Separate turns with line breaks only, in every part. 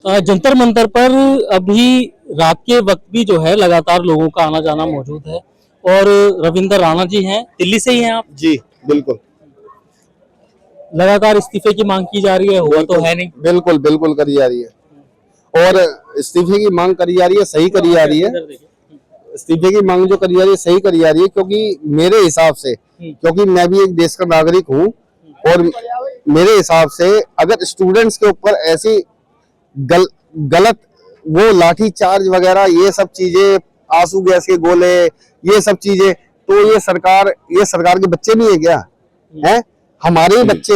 जंतर मंतर पर अभी रात के वक्त भी जो है लगातार लोगों का आना जाना मौजूद है। और रविंद्र राणा जी हैं, दिल्ली से ही हैं आप?
जी बिल्कुल।
लगातार इस्तीफे की मांग की जा रही है, हुआ तो है नहीं।
बिल्कुल बिल्कुल करी जा रही है और इस्तीफे की मांग करी जा रही है, सही करी जा रही है। इस्तीफे की मांग जो करी जा रही है सही करी जा रही है, क्योंकि मेरे हिसाब से, क्योंकि मैं भी एक देश का नागरिक हूँ, और मेरे हिसाब से अगर स्टूडेंट्स के ऊपर ऐसी गलत वो लाठी चार्ज वगैरह ये सब चीजें, आंसू गैस के गोले, ये सब चीजें, तो ये सरकार के बच्चे नहीं है क्या? हैं, हमारे ही बच्चे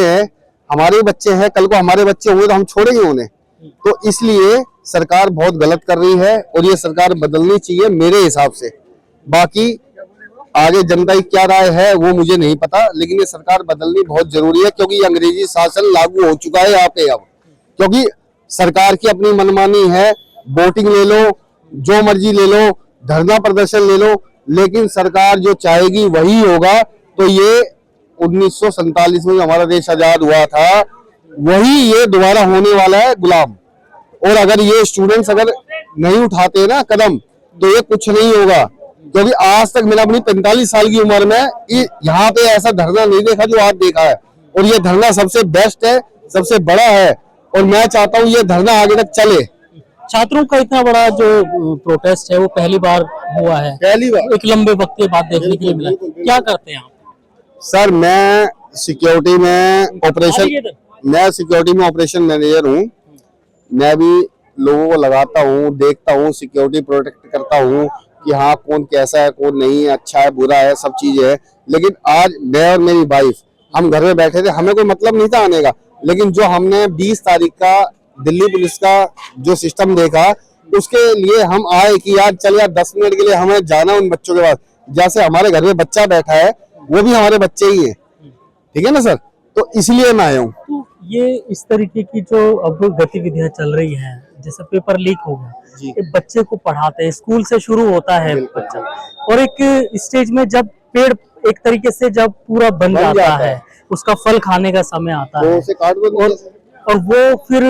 हैं, कल को हमारे बच्चे हुए तो हम छोड़ेंगे उन्हें। तो इसलिए सरकार बहुत गलत कर रही है और ये सरकार बदलनी चाहिए मेरे हिसाब से। बाकी आगे जनता की क्या राय है वो मुझे नहीं पता, लेकिन ये सरकार बदलनी बहुत जरूरी है, क्योंकि ये अंग्रेजी शासन लागू हो चुका है यहाँ पे अब। क्योंकि सरकार की अपनी मनमानी है, वोटिंग ले लो, जो मर्जी ले लो, धरना प्रदर्शन ले लो, लेकिन सरकार जो चाहेगी वही होगा। तो ये 1947 में हमारा देश आजाद हुआ था, वही ये दोबारा होने वाला है गुलाम। और अगर ये स्टूडेंट्स अगर नहीं उठाते ना कदम, तो ये कुछ नहीं होगा। क्योंकि आज तक मैंने अपनी 45 साल की उम्र में यहाँ पे ऐसा धरना नहीं देखा जो आज देखा है, और ये धरना सबसे बेस्ट है, सबसे बड़ा है, और मैं चाहता हूँ ये धरना आगे तक चले।
छात्रों का इतना बड़ा जो प्रोटेस्ट है वो पहली बार हुआ है,
पहली बार
एक लंबे वक्त के बाद देखने के लिए मिला। क्या करते हैं आप?
सर, मैं सिक्योरिटी में ऑपरेशन मैनेजर हूँ। मैं भी लोगों को लगाता हूँ, देखता हूँ, सिक्योरिटी प्रोटेक्ट करता हूँ कि हाँ कौन कैसा है, कौन नहीं है, अच्छा है, बुरा है, सब चीजें है। लेकिन आज मैं और मेरी वाइफ हम घर में बैठे थे, हमें कोई मतलब नहीं था आने का, लेकिन जो हमने 20 तारीख का दिल्ली पुलिस का जो सिस्टम देखा, उसके लिए हम आए कि यार चल यार 10 मिनट के लिए हमें जाना उन बच्चों के पास। जैसे हमारे घर में बच्चा बैठा है वो भी हमारे बच्चे ही है, ठीक है ना सर? तो इसलिए मैं आया हूँ।
तो ये इस तरीके की जो अब गतिविधियां चल रही हैं, जैसे पेपर लीक हो गया, एक बच्चे को पढ़ाते हैं, स्कूल से शुरू होता है बच्चा, और एक स्टेज में जब पेड़ एक तरीके से जब पूरा बन जाता है, उसका फल खाने का समय आता है, और वो फिर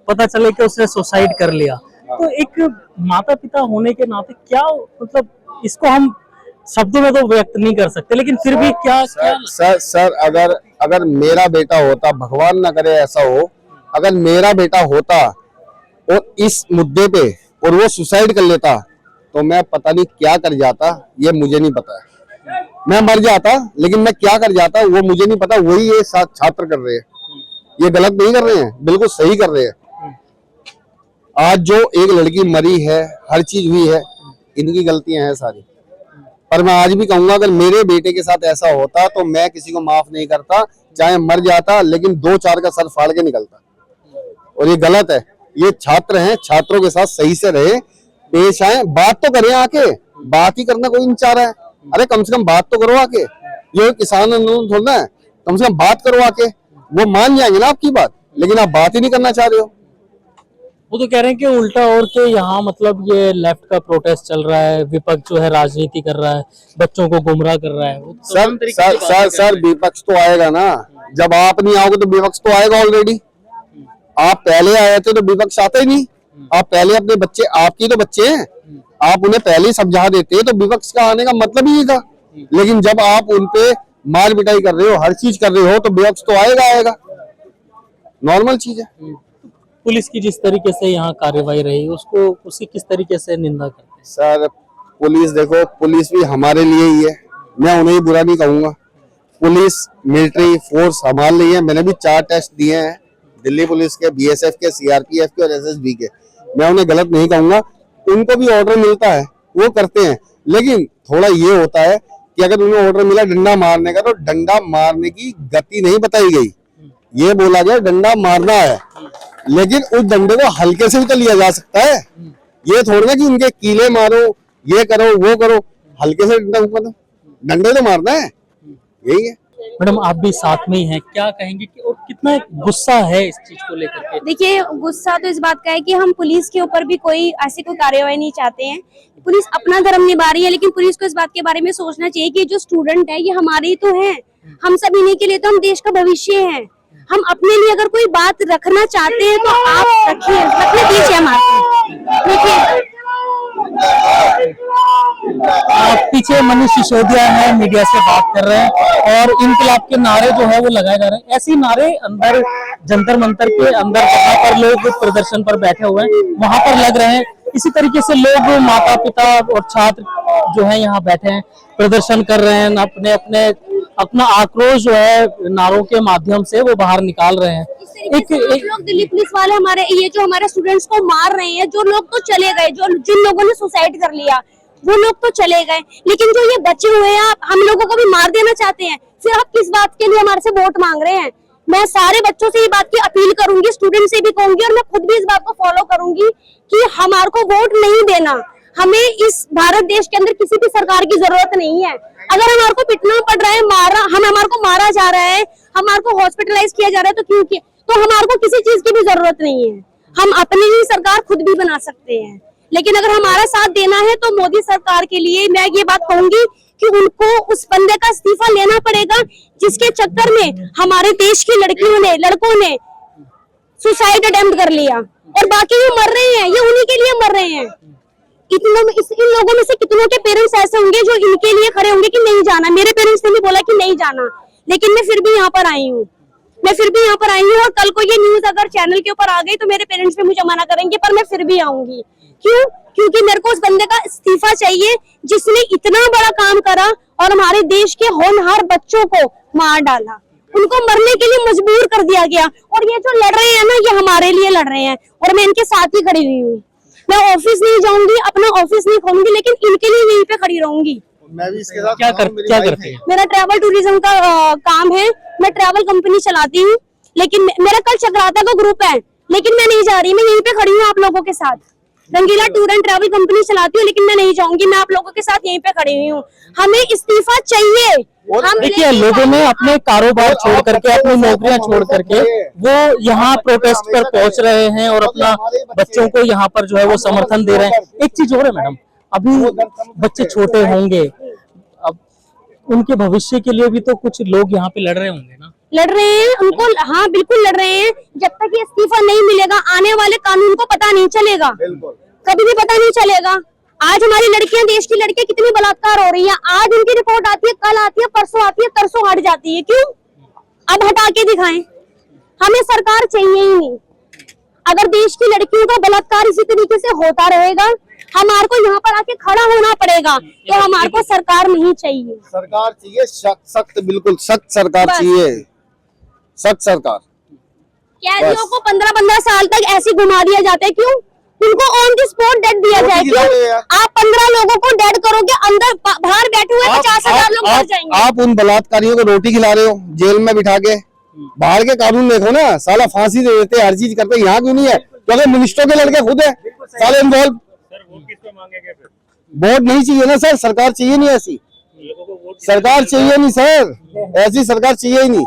पता चले कि उसने सुसाइड कर लिया। तो एक माता पिता होने के नाते क्या मतलब, इसको हम शब्दों में तो व्यक्त नहीं कर सकते, लेकिन फिर भी क्या
सर अगर मेरा बेटा होता, भगवान ना करे ऐसा हो, अगर मेरा बेटा होता और इस मुद्दे पे और वो सुसाइड कर लेता, तो मैं पता नहीं क्या कर जाता, ये मुझे नहीं पता है। मैं मर जाता, लेकिन मैं क्या कर जाता वो मुझे नहीं पता। वही ये छात्र कर रहे हैं, ये गलत नहीं कर रहे हैं, बिल्कुल सही कर रहे हैं। आज जो एक लड़की मरी है, हर चीज हुई है, इनकी गलतियां हैं सारी। पर मैं आज भी कहूंगा अगर मेरे बेटे के साथ ऐसा होता तो मैं किसी को माफ नहीं करता, चाहे मर जाता, लेकिन 2-4 का सर फाड़ के निकलता। और ये गलत है। ये छात्र हैं, छात्रों के साथ सही से रहे, पेश आए, बात तो करें आके। बात ही करना कोई नहीं चाह रहा है। अरे कम से कम बात तो करो आके। ये किसान आंदोलन थोड़ा है, कम से कम बात करो आके, वो मान जाएंगे ना आपकी बात, लेकिन आप बात ही नहीं करना चाह रहे हो।
वो तो कह रहे हैं कि उल्टा और के यहाँ मतलब ये लेफ्ट का प्रोटेस्ट चल रहा है, विपक्ष जो है राजनीति कर रहा है, बच्चों को गुमराह कर रहा है।
सर विपक्ष तो आएगा ना, जब आप नहीं आओगे तो विपक्ष तो आएगा ऑलरेडी। आप पहले आए थे तो विपक्ष आता ही नहीं। आप पहले अपने बच्चे, आपकी तो बच्चे हैं, आप उन्हें पहले ही समझा देते तो विपक्ष का आने का मतलब ही नहीं था। लेकिन जब आप उनपे मार पिटाई कर रहे हो, हर चीज कर रहे हो, तो विपक्ष तो आएगा, नॉर्मल चीज है।
पुलिस की जिस तरीके से यहाँ कार्यवाही रही, उसकी किस तरीके से निंदा करते हैं?
सर पुलिस देखो, पुलिस भी हमारे लिए ही है, मैं उन्हें बुरा नहीं कहूंगा। पुलिस मिलिट्री फोर्स हमारे लिए है। मैंने भी 4 टेस्ट दिए हैं, दिल्ली पुलिस के, बीएसएफ के, सीआरपीएफ के और एसएसबी के। मैं उन्हें गलत नहीं कहूंगा, उनको भी ऑर्डर मिलता है, वो करते हैं। लेकिन थोड़ा ये होता है कि अगर उन्हें ऑर्डर मिला डंडा मारने का, तो डंडा मारने की गति नहीं बताई गई। ये बोला गया डंडा मारना है, लेकिन उस डंडे को हल्के से भी तो लिया जा सकता है। ये थोड़ी ना कि उनके कीले मारो, ये करो, वो करो, हल्के से डंडे तो मारना है, यही है।
मैडम आप भी साथ में ही हैं, क्या कहेंगे कि और कितना गुस्सा है इस चीज को लेकर के?
देखिए, गुस्सा तो इस बात का है कि हम पुलिस के ऊपर भी कोई ऐसी कोई कार्रवाई नहीं चाहते हैं। पुलिस अपना धर्म निभा रही है, लेकिन पुलिस को इस बात के बारे में सोचना चाहिए कि जो स्टूडेंट है ये हमारे ही तो हैं, हम सब इन्हीं के लिए तो हम देश का भविष्य हैं। हम अपने लिए अगर कोई बात रखना चाहते हैं तो आप रखिए, रखने दीजिए हमारे, देखिए।
पीछे मनीष सिसोदिया है, मीडिया से बात कर रहे हैं और इनकलाब के नारे जो है वो लगाए जा रहे हैं। ऐसे नारे अंदर जंतर मंतर के अंदर जहाँ पर लोग प्रदर्शन पर बैठे हुए हैं वहां पर लग रहे हैं। इसी तरीके से लोग, माता पिता और छात्र जो है यहाँ बैठे हैं, प्रदर्शन कर रहे हैं, अपना आक्रोश जो है नारों के माध्यम से वो बाहर निकाल रहे हैं।
एक लोग दिल्ली पुलिस वाले हमारे ये जो हमारे स्टूडेंट्स को मार रहे हैं, जो लोग तो चले गए, जो जिन लोगों ने सुसाइड कर लिया वो लोग तो चले गए, लेकिन जो ये बचे हुए हैं आप हम लोगों को भी मार देना चाहते हैं। फिर आप किस बात के लिए हमारे से वोट मांग रहे हैं? मैं सारे बच्चों से ये बात की अपील करूंगी, स्टूडेंट से भी कहूंगी और मैं खुद भी इस बात को फॉलो करूंगी कि हमारे को वोट नहीं देना। हमें इस भारत देश के अंदर किसी भी सरकार की जरूरत नहीं है। अगर हमारे को पिटना पड़ रहा है, हमारे को मारा जा रहा है, हमारे को हॉस्पिटलाइज किया जा रहा है, तो क्यों? तो हमारे को किसी चीज की भी जरूरत नहीं है। हम अपनी ही सरकार खुद भी बना सकते हैं। लेकिन अगर हमारा साथ देना है तो मोदी सरकार के लिए मैं ये बात कहूंगी कि उनको उस बंदे का इस्तीफा लेना पड़ेगा जिसके चक्कर में हमारे देश की लड़कों ने सुसाइड अटेम्प्ट कर लिया और बाकी जो मर रहे हैं ये उन्हीं के लिए मर रहे हैं। इन लोगों में से कितनों के पेरेंट्स ऐसे होंगे जो इनके लिए खड़े होंगे कि नहीं जाना। मेरे पेरेंट्स ने भी बोला कि नहीं जाना, लेकिन मैं फिर भी यहाँ पर आई हूँ, और कल को ये न्यूज अगर चैनल के ऊपर आ गई तो मेरे पेरेंट्स भी मुझे मना करेंगे, पर मैं फिर भी आऊंगी। क्यों? क्योंकि मेरे को उस बंदे का इस्तीफा चाहिए जिसने इतना बड़ा काम करा और हमारे देश के होनहार बच्चों को मार डाला, उनको मरने के लिए मजबूर कर दिया गया। और ये जो लड़ रहे हैं ना, ये हमारे लिए लड़ रहे हैं और मैं इनके साथ ही खड़ी हुई हूँ। मैं ऑफिस नहीं जाऊंगी, अपना ऑफिस नहीं खोलूंगी, लेकिन इनके लिए यहीं पे खड़ी रहूंगी।
मैं भी इसके साथ
क्या करते हैं?
मेरा ट्रैवल टूरिज्म का काम है, मैं ट्रैवल कंपनी चलाती हूँ, लेकिन मेरा कल चक्राता का ग्रुप है, लेकिन मैं नहीं जा रही, मैं यहीं पे खड़ी हूँ आप लोगों के साथ। रंगीला टूर एंड ट्रैवल कंपनी चलाती हूँ, लेकिन मैं नहीं जाऊंगी, मैं आप लोगों के साथ यहीं पे खड़ी हुई हूँ। हमें इस्तीफा चाहिए। हम
देखिए, लोगों ने अपने कारोबार छोड़ करके, अपनी नौकरियां छोड़ करके वो यहाँ प्रोटेस्ट पर पहुंच रहे हैं और अपना बच्चों को यहाँ पर जो है वो समर्थन दे रहे हैं। एक चीज और है मैडम, अभी बच्चे छोटे होंगे, अब उनके भविष्य के लिए भी तो कुछ लोग यहाँ पे लड़ रहे होंगे ना?
लड़ रहे हैं उनको, हाँ बिल्कुल लड़ रहे हैं। जब तक ये इस्तीफा नहीं मिलेगा आने वाले कानून को पता नहीं चलेगा, कभी भी पता नहीं चलेगा। आज हमारी लड़कियां, देश की लड़कियां कितनी बलात्कार हो रही हैं, आज उनकी रिपोर्ट आती है, कल आती है, परसों आती है, तरसों हट जाती है। क्यों? अब हटा के दिखाएं। हमें सरकार चाहिए ही नहीं। अगर देश की लड़कियों का बलात्कार इसी तरीके से होता रहेगा, हमारे को यहाँ पर आके खड़ा होना पड़ेगा, तो हमारे को सरकार नहीं चाहिए।
सरकार चाहिए सख्त, बिल्कुल सख्त सरकार चाहिए, सख्त सरकार।
कैदियों को 15-15 साल तक ऐसे घुमा दिया जाता है। क्यों? उनको ऑन द स्पॉट डेड दिया जाए। क्यों? आप 15 लोगों को डेड करोगे, अंदर बाहर बैठे हुए 50,000 लोग मर जाएंगे।
आप उन बलात्कारियों को रोटी खिला रहे हो जेल में बिठा के। बाहर के कानून देखो ना, साला फांसी दे देते, हर चीज करते, यहाँ क्यों नहीं है? क्योंकि मिनिस्टरों के लड़के खुद है साले इन्वॉल्व। वोट नहीं चाहिए ना सर, सरकार चाहिए नहीं ऐसी सरकार, चाहिए नहीं सर, ऐसी सरकार चाहिए ही नहीं।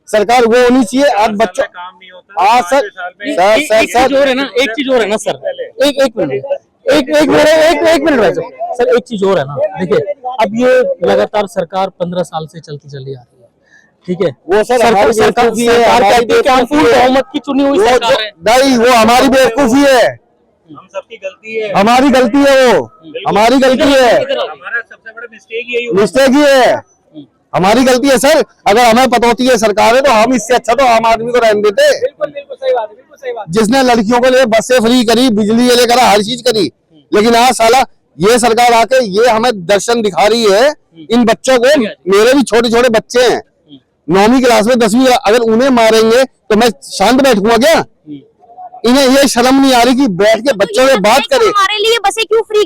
सरकार वो होनी चाहिए। आज बच्चों हाँ सर,
एक चीज और है ना, एक चीज और है ना सर, एक मिनट सर, एक चीज और है ना। देखिए, अब ये लगातार सरकार 15 साल से चलती चली आ रही है, ठीक है?
वो सर
सरकार कहती है कि हम पूर्ण बहुमत की चुनी हुई सरकार है।
नहीं, वो हमारी बेवकूफी है,
हम सबकी गलती है,
हमारी गलती है, वो हमारी गलती है,
हमारा सबसे बड़ा
मिस्टेक ही है, हमारी गलती है सर। अगर हमें पता होती है सरकार है तो हम इससे अच्छा तो आम आदमी को रहने देते।
बिल्कुल सही बात है, बिल्कुल सही बात।
जिसने लड़कियों को लिए बसें फ्री करी, बिजली ले करा, हर चीज करी, लेकिन आज साला ये सरकार आके ये हमें दर्शन दिखा रही है। इन बच्चों को, मेरे भी छोटे छोटे बच्चे हैं, 9वीं क्लास में 10वीं, अगर उन्हें मारेंगे तो मैं शांत बैठूंगा क्या? इन्हें ये शर्म नहीं आ रही कि बैठ के बच्चों से बात करें।
हमारे लिए बसें क्यों फ्री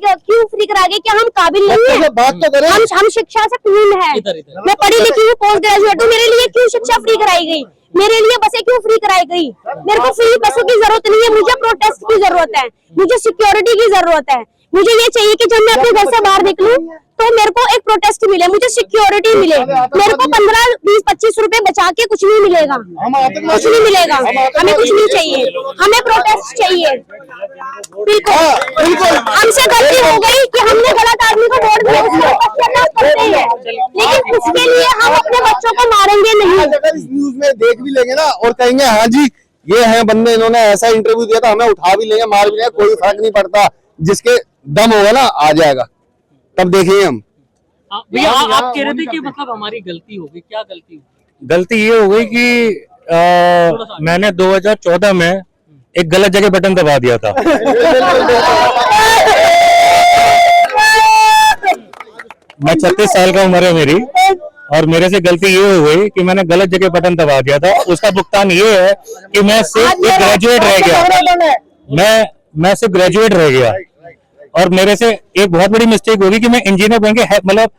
करा गए? क्या हम काबिल नहीं है?
बात तो करें।
हम शिक्षा से पूर्ण है, मैं पढ़ी लिखी हूँ, पोस्ट ग्रेजुएट हूँ, मेरे लिए क्यों शिक्षा फ्री कराई गई? मेरे लिए बसें क्यों फ्री कराई गई? मेरे को फ्री बसों की जरूरत नहीं है, मुझे प्रोटेस्ट की जरूरत है, मुझे सिक्योरिटी की जरूरत है। मुझे ये चाहिए कि जब मैं अपने घर से बाहर निकलूं तो मेरे को एक प्रोटेस्ट मिले, मुझे सिक्योरिटी मिले। मेरे को 15, 20, 25 रुपए बचा के कुछ नहीं मिलेगा, कुछ नहीं मिलेगा, हमें कुछ नहीं चाहिए, हमें प्रोटेस्ट चाहिए। बिल्कुल हमसे गलती हो गई कि हमने गलत आदमी को वोट दिया, उसको करते हैं, लेकिन उसके लिए हम अपने बच्चों लोगों को मारेंगे नहीं।
अगर इस न्यूज में देख भी लेंगे ना और कहेंगे हाँ जी ये है बंदे, इन्होंने ऐसा इंटरव्यू दिया था, हमें उठा भी लेंगे, मार भी लेंगे, कोई फर्क नहीं पड़ता। जिसके दम होगा ना आ जाएगा, तब देखेंगे हम।
भैया आप कह रहे थे कि मतलब हमारी गलती होगी, क्या गलती होगी?
गलती ये हो गई कि मैंने 2014 में एक गलत जगह बटन दबा दिया था। मैं 36 साल का उम्र है मेरी, और मेरे से गलती ये हो गई कि मैंने गलत जगह बटन दबा दिया था। उसका भुगतान ये है कि मैं सिर्फ एक ग्रेजुएट रह गया, मैं सिर्फ ग्रेजुएट रह गया, और मेरे से एक बहुत बड़ी मिस्टेक होगी कि मैं इंजीनियर बन के मतलब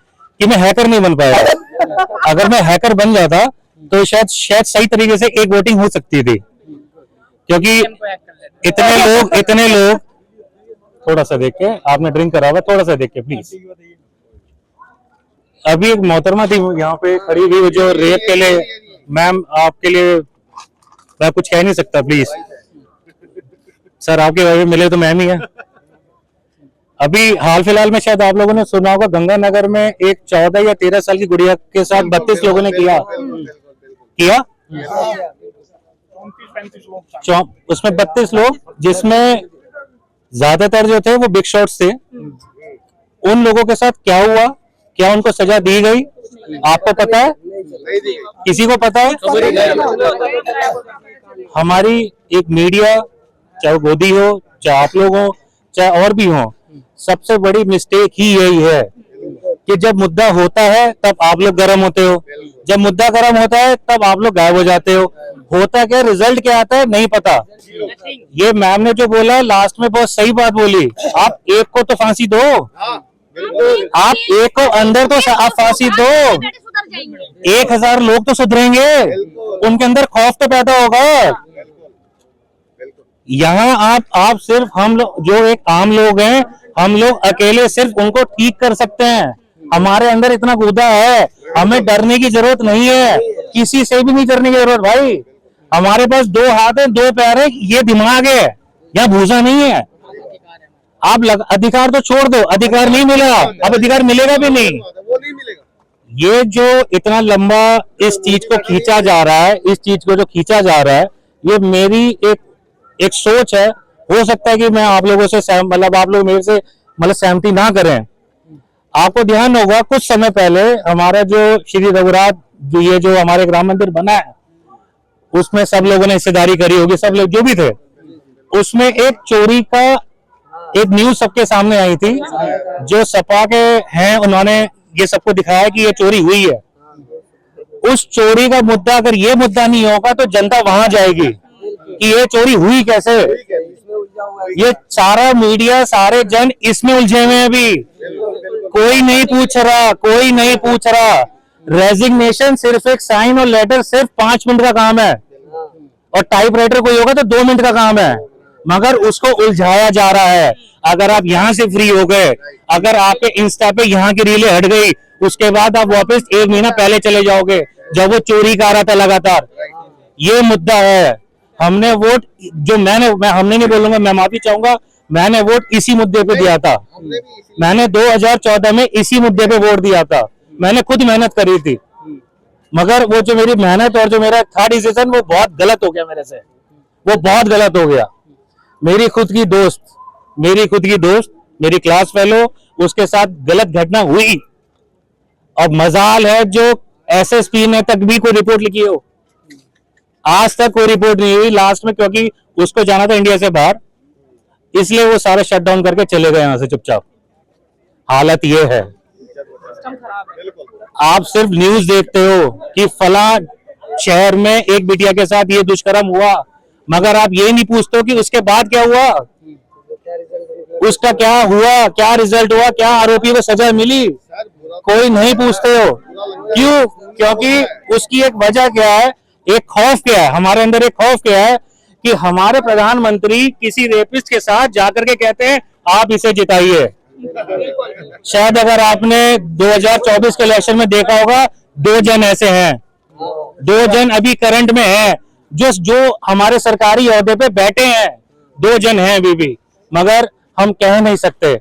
कि मैं हैकर नहीं बन पाया। अगर मैं हैकर बन जाता तो शायद सही तरीके से एक वोटिंग हो सकती थी, क्योंकि इतने लोग थोड़ा सा देख के, आपने ड्रिंक करा हुआ, थोड़ा सा देख के प्लीज। अभी एक मोहतरमा थी यहाँ पे खड़ी हुई जो रेप के लिए, मैम आपके लिए मैं कुछ कह नहीं सकता, प्लीज सर आपके बारे में मिले तो मैम ही है। अभी हाल फिलहाल में शायद आप लोगों ने सुना होगा, गंगानगर में एक 14 या 13 साल की गुड़िया के साथ 32 लोगों ने किया उसमें 32 लोग, जिसमें ज्यादातर जो थे वो बिग शॉट्स थे। उन लोगों के साथ क्या हुआ, क्या उनको सजा दी गई, आपको पता है? किसी को पता है? हमारी एक मीडिया, चाहे गोदी हो, चाहे आप लोग हो, चाहे और भी हो, सबसे बड़ी मिस्टेक ही यही है कि जब मुद्दा होता है तब आप लोग गर्म होते हो, जब मुद्दा गर्म होता है तब आप लोग गायब हो जाते हो। होता क्या, रिजल्ट क्या आता है नहीं पता। ये मैम ने जो बोला लास्ट में बहुत सही बात बोली, आप एक को तो फांसी दो, आप एक को अंदर तो आप फांसी दो, 1000 लोग तो सुधरेंगे, उनके अंदर खौफ तो पैदा होगा। यहाँ आप सिर्फ हम लोग जो एक आम लोग हैं, हम लोग अकेले सिर्फ उनको ठीक कर सकते हैं। हमारे अंदर इतना गुदा है, हमें डरने की जरूरत नहीं है, किसी से भी नहीं डरने की जरूरत भाई। हमारे पास 2 हाथ है, 2 पैर है, ये दिमाग है, यहाँ भूसा नहीं है। आप अधिकार तो छोड़ दो, अधिकार नहीं मिला, अब अधिकार मिलेगा भी नहीं। ये जो इतना लंबा इस चीज को खींचा जा रहा है, इस चीज को जो खींचा जा रहा है, ये मेरी एक सोच है। हो सकता है कि मैं आप लोगों से मतलब आप लोग मेरे से मतलब सहमति ना करें। आपको ध्यान होगा कुछ समय पहले हमारा जो श्री रघुराज ये जो हमारे राम मंदिर बना है, उसमें सब लोगों ने हिस्सेदारी करी होगी, सब लोग जो भी थे। उसमें एक चोरी का एक न्यूज सबके सामने आई थी, जो सपा के हैं उन्होंने ये सबको दिखाया कि ये चोरी हुई है। उस चोरी का मुद्दा, अगर ये मुद्दा नहीं होगा तो जनता वहां जाएगी कि ये चोरी हुई कैसे। ये सारा मीडिया, सारे जन इसमें उलझे हुए हैं। अभी कोई नहीं पूछ रहा, कोई नहीं पूछ रहा। रेजिग्नेशन सिर्फ एक साइन और लेटर सिर्फ 5 मिनट का काम है, और टाइपराइटर कोई होगा तो 2 मिनट का काम है, मगर उसको उलझाया जा रहा है। अगर आप यहाँ से फ्री हो गए, अगर आपके इंस्टा पे यहाँ की रीलें हट गई, उसके बाद आप वापस 1 महीना पहले चले जाओगे जब वो चोरी कर रहा था लगातार। ये मुद्दा है। हमने वोट जो हमने नहीं बोलूंगा, मैं माफी चाहूंगा, मैंने वोट इसी मुद्दे पे दिया था। मैंने 2014 में इसी मुद्दे पे वोट दिया था। मैंने खुद मेहनत करी थी, मगर वो जो मेरी मेहनत और जो मेरा था डिसीजन, वो बहुत गलत हो गया मेरे से, वो बहुत गलत हो गया। मेरी खुद की दोस्त, मेरी क्लास फेलो, उसके साथ गलत घटना हुई। अब मजाल है जो एसएसपी ने तक भी कोई रिपोर्ट लिखी हो, आज तक कोई रिपोर्ट नहीं हुई। लास्ट में क्योंकि उसको जाना था इंडिया से बाहर, इसलिए वो सारे शट डाउन करके चले गए यहाँ से चुपचाप। हालत ये है। आप सिर्फ न्यूज देखते हो कि फला शहर में एक बिटिया के साथ ये दुष्कर्म हुआ, मगर आप ये नहीं पूछते हो कि उसके बाद क्या हुआ, उसका क्या हुआ, क्या रिजल्ट हुआ, क्या आरोपी को सजा मिली, कोई नहीं पूछते हो। क्यों? क्योंकि उसकी एक वजह क्या है, एक खौफ क्या है, हमारे अंदर एक खौफ क्या है कि हमारे प्रधानमंत्री किसी रेपिस्ट के साथ जाकर के कहते हैं आप इसे जिताइए। शायद अगर आपने 2024 के इलेक्शन में देखा होगा, 2 जन ऐसे हैं, 2 जन अभी करंट में हैं, जो हमारे सरकारी ओहदे पे बैठे हैं, 2 जन हैं अभी भी, मगर हम कह नहीं सकते,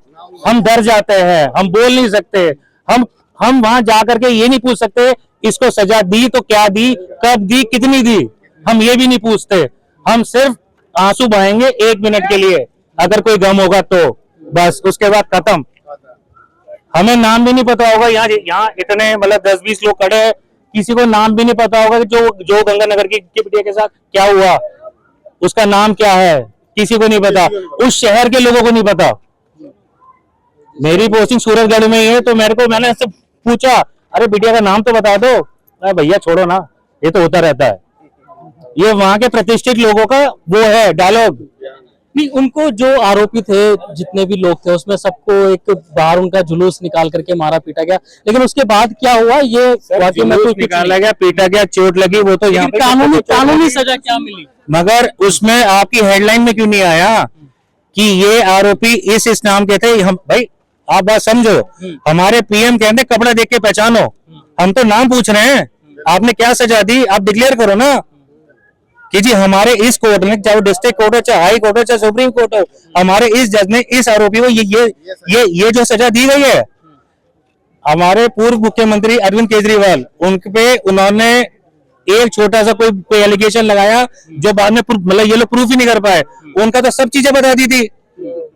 हम डर जाते हैं, हम बोल नहीं सकते, हम वहां जाकर के ये नहीं पूछ सकते इसको सजा दी तो क्या दी, कब दी, कितनी दी, हम ये भी नहीं पूछते। हम सिर्फ आंसू बहाएंगे 1 मिनट के लिए, अगर कोई गम होगा तो, बस उसके बाद खत्म। हमें नाम भी नहीं पता होगा, यहाँ इतने मतलब 10-20 लोग खड़े हैं, किसी को नाम भी नहीं पता होगा कि जो गंगानगर की बिटिया के साथ क्या हुआ, उसका नाम क्या है, किसी को नहीं पता, उस शहर के लोगों को नहीं पता। मेरी पोस्टिंग सूरतगढ़ में ही है, तो मैंने उससे पूछा, अरे बिटिया का नाम तो बता दो। अरे भैया छोड़ो ना, ये तो होता रहता है। ये वहां के प्रतिष्ठित लोगों का वो है डायलॉग।
नहीं, उनको जो आरोपी थे, जितने भी लोग थे, उसमें सबको एक बाहर उनका जुलूस निकाल करके मारा पीटा गया, लेकिन उसके बाद क्या हुआ ये वाकई में कुछ
निकाला गया, पीटा गया, चोट लगी, वो तो यहाँ पे
कानूनी सजा क्या मिली?
मगर उसमें आपकी हेडलाइन में क्यों नहीं आया कि ये आरोपी इस नाम के थे? हम भाई आप बात समझो, हमारे पीएम कहते कपड़ा देख के पहचानो, हम तो नाम पूछ रहे हैं, आपने क्या सजा दी, आप डिक्लेयर करो ना कि जी हमारे इस कोर्ट ने, चाहे डिस्ट्रिक्ट कोर्ट हो, चाहे हाई कोर्ट हो, चाहे सुप्रीम कोर्ट हो, हमारे इस जज ने इस आरोपी को ये जो सजा दी गई है। हमारे पूर्व मुख्यमंत्री अरविंद केजरीवाल, उन्होंने एक छोटा सा कोई एलिगेशन लगाया जो बाद में मतलब ये लोग प्रूफ ही नहीं कर पाए, उनका तो सब चीजें बता दी थी,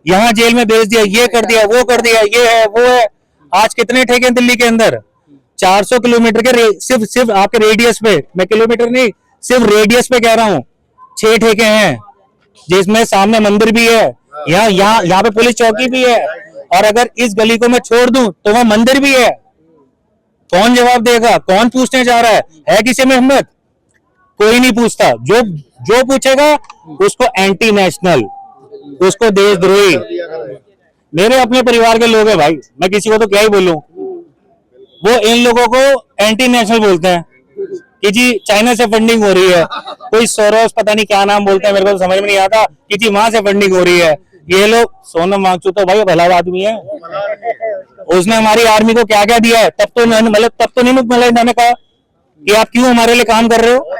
यहाँ जेल में भेज दिया, ये कर दिया, वो कर दिया, ये है वो है। आज कितने ठेके दिल्ली के अंदर? 400 किलोमीटर के सिर्फ आपके रेडियस पे, मैं किलोमीटर नहीं, सिर्फ रेडियस पे कह रहा हूँ, 6 ठेके हैं, जिसमें सामने मंदिर भी है, यहाँ पे पुलिस चौकी भी है, और अगर इस गली को मैं छोड़ दूं तो वहां मंदिर भी है। कौन जवाब देगा? कौन पूछने जा रहा है किसी में हिम्मत? कोई नहीं पूछता। जो पूछेगा उसको एंटी नेशनल, उसको देशद्रोही। मेरे अपने परिवार के लोग हैं भाई, मैं किसी को तो क्या ही बोलूं। वो इन लोगों को एंटी नेशनल बोलते हैं कि जी चाइना से फंडिंग हो रही है, कोई सोरोस पता नहीं क्या नाम बोलते हैं, मेरे को तो समझ में नहीं आता, कि जी वहां से फंडिंग हो रही है। ये लोग, सोनम वांगचुक तो भाई भला आदमी है, उसने हमारी आर्मी को क्या क्या दिया है, तब तो नहीं इन्होंने कहा कि आप क्यों हमारे लिए काम कर रहे हो।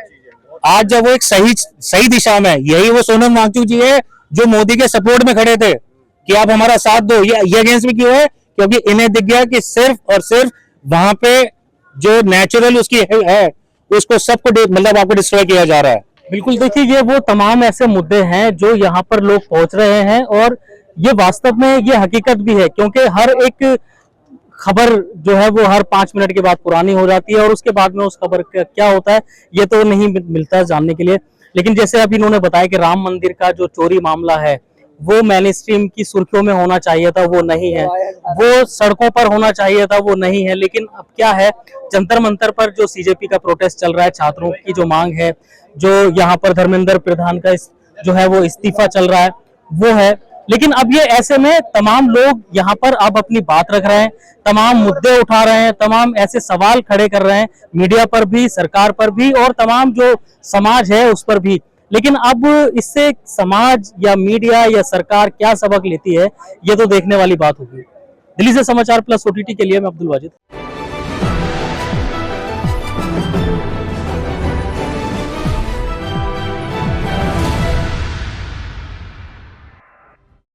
आज जब वो एक सही दिशा में, यही वो सोनम वांगचुक जी है जो मोदी के सपोर्ट में खड़े थे कि आप हमारा साथ दो। ये अगेंस्ट में क्यों है? क्योंकि इन्हें दिख गया कि सिर्फ और सिर्फ वहां पे जो नेचुरल उसकी है उसको सबको मतलब आपको डिस्ट्रॉय किया जा रहा है।
बिल्कुल, देखिए ये वो तमाम ऐसे मुद्दे हैं जो यहाँ पर लोग पहुंच रहे हैं, और ये वास्तव में ये हकीकत भी है, क्योंकि हर एक खबर जो है वो हर 5 मिनट के बाद पुरानी हो जाती है, और उसके बाद में उस खबर का क्या होता है ये तो नहीं मिलता है जानने के लिए। लेकिन जैसे अभी इन्होंने बताया कि राम मंदिर का जो चोरी मामला है वो मेन स्ट्रीम की सुर्खियों में होना चाहिए था, वो नहीं है, वो सड़कों पर होना चाहिए था, वो नहीं है। लेकिन अब क्या है, जंतर मंतर पर जो सीजेपी का प्रोटेस्ट चल रहा है, छात्रों की जो मांग है, जो यहाँ पर धर्मेंद्र प्रधान का जो है वो इस्तीफा चल रहा है, वो है। लेकिन अब ये ऐसे में तमाम लोग यहाँ पर अब अपनी बात रख रहे हैं, तमाम मुद्दे उठा रहे हैं, तमाम ऐसे सवाल खड़े कर रहे हैं, मीडिया पर भी, सरकार पर भी, और तमाम जो समाज है उस पर भी। लेकिन अब इससे समाज या मीडिया या सरकार क्या सबक लेती है, ये तो देखने वाली बात होगी। दिल्ली से समाचार प्लस OTT के लिए मैं अब्दुल वाजिद।